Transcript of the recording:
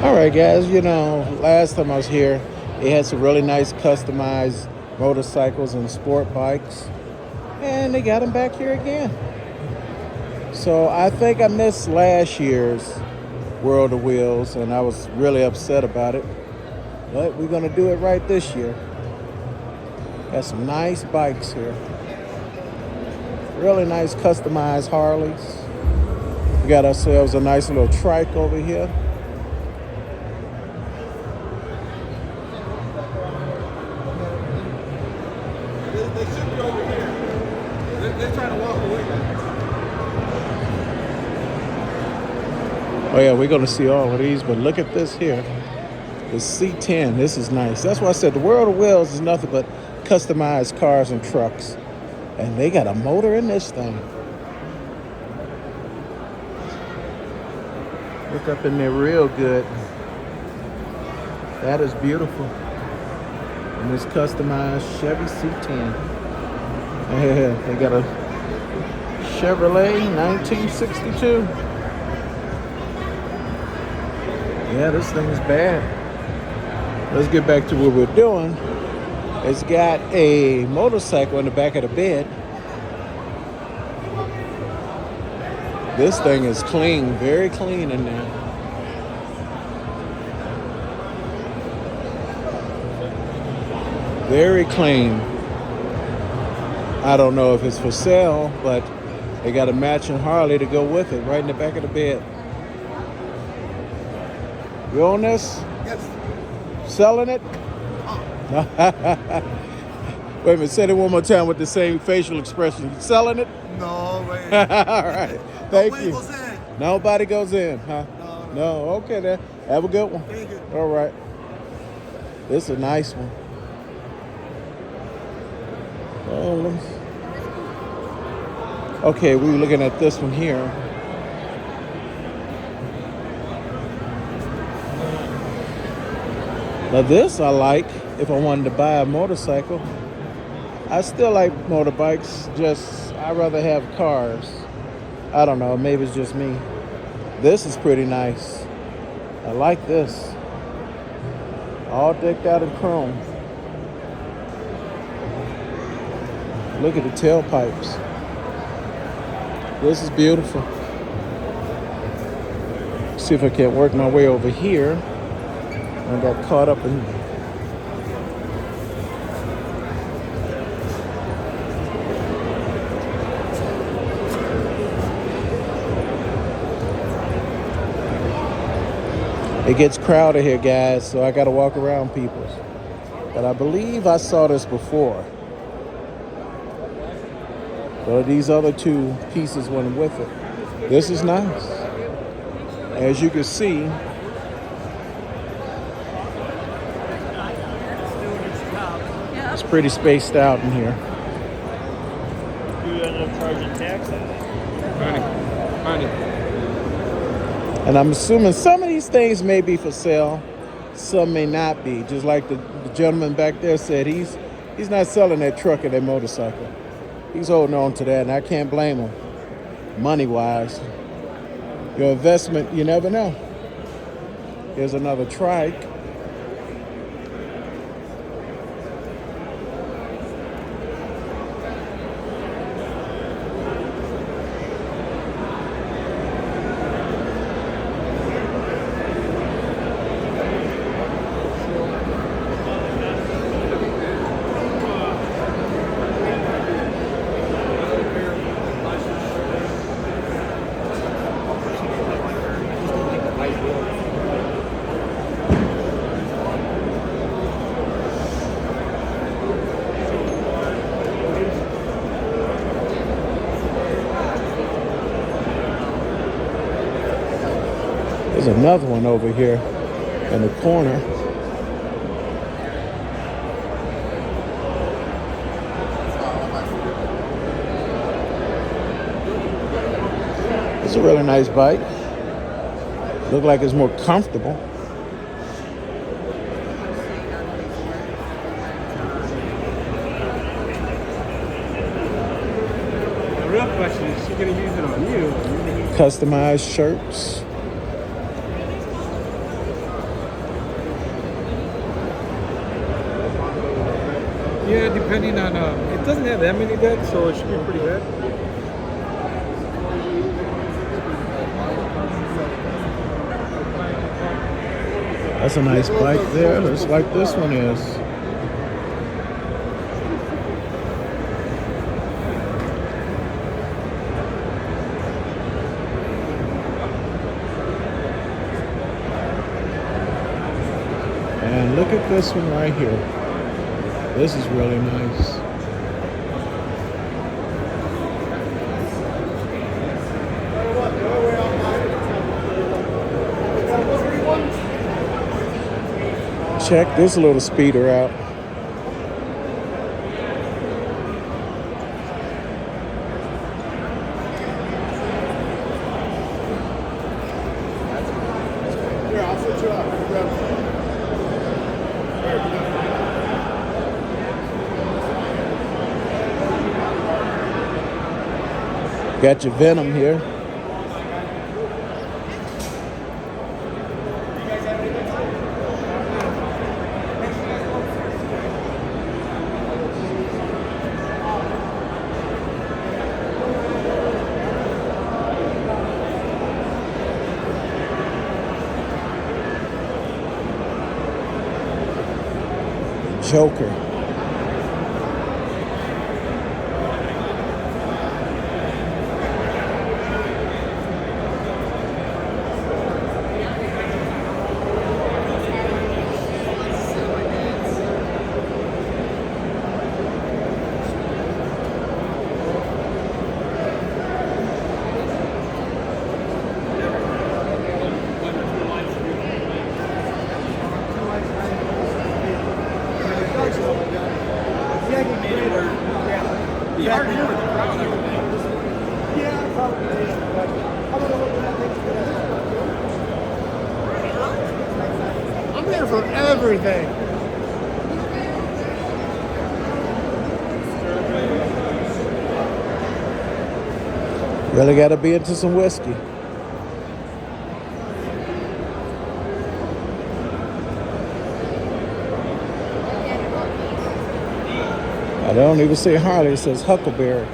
All right, guys, last time I was here, they had some really nice customized motorcycles and sport bikes, and they got them back here again. So I think I missed last year's World of Wheels, and I was really upset about it. But we're going to do it right this year. Got some nice bikes here. Really nice customized Harleys. We got ourselves a nice little trike over here. They should be over here. They're trying to walk away. Oh yeah, we're gonna see all of these, but look at this here. The C10, this is nice. That's why I said the World of Wheels is nothing but customized cars and trucks. And they got a motor in this thing. Look up in there real good. That is beautiful. And this customized Chevy C10. Yeah, they got a Chevrolet 1962. Yeah, this thing is bad. Let's get back to what we're doing. It's got a motorcycle in the back of the bed. This thing is clean, very clean in there. Very clean. I don't know if it's for sale, but they got a matching Harley to go with it right in the back of the bed. You own this? Yes. Selling it? Wait a minute, say it one more time with the same facial expression. You selling it? No way. All right. Thank Nobody you. goes in. Nobody goes in, huh? No. Okay then. Have a good one. Thank you. All right. This is a nice one. Okay, we were looking at this one here. Now this I like if I wanted to buy a motorcycle. I still like motorbikes, just I'd rather have cars. I don't know, maybe it's just me. This is pretty nice. I like this. All decked out in chrome. Look at the tailpipes. This is beautiful. See if I can't work my way over here. I got caught up in it gets crowded here, guys, so I gotta walk around people. But I believe I saw this before. So these other two pieces went with it. This is nice. As you can see, it's pretty spaced out in here. You ended up charging tax on it. Money. And I'm assuming some of these things may be for sale, some may not be. Just like the gentleman back there said, he's not selling that truck or that motorcycle. He's holding on to that, and I can't blame him, money-wise. Your investment, you never know. Here's another trike. There's another one over here in the corner. It's a really nice bike. Look like it's more comfortable. The real question is, she's going to use it on you. Customized shirts. Yeah, depending on, it doesn't have that many decks, so it should be pretty good. That's a nice bike there, just like this one is. And look at this one right here. This is really nice. Check this little speeder out. Here, I'll switch you up. Got your Venom here. Joker. The art here with the crowd and everything. Yeah, probably. But I don't know what that makes. I'm there for everything. Really got to be into some whiskey. I don't even say Harley, it says Huckleberry.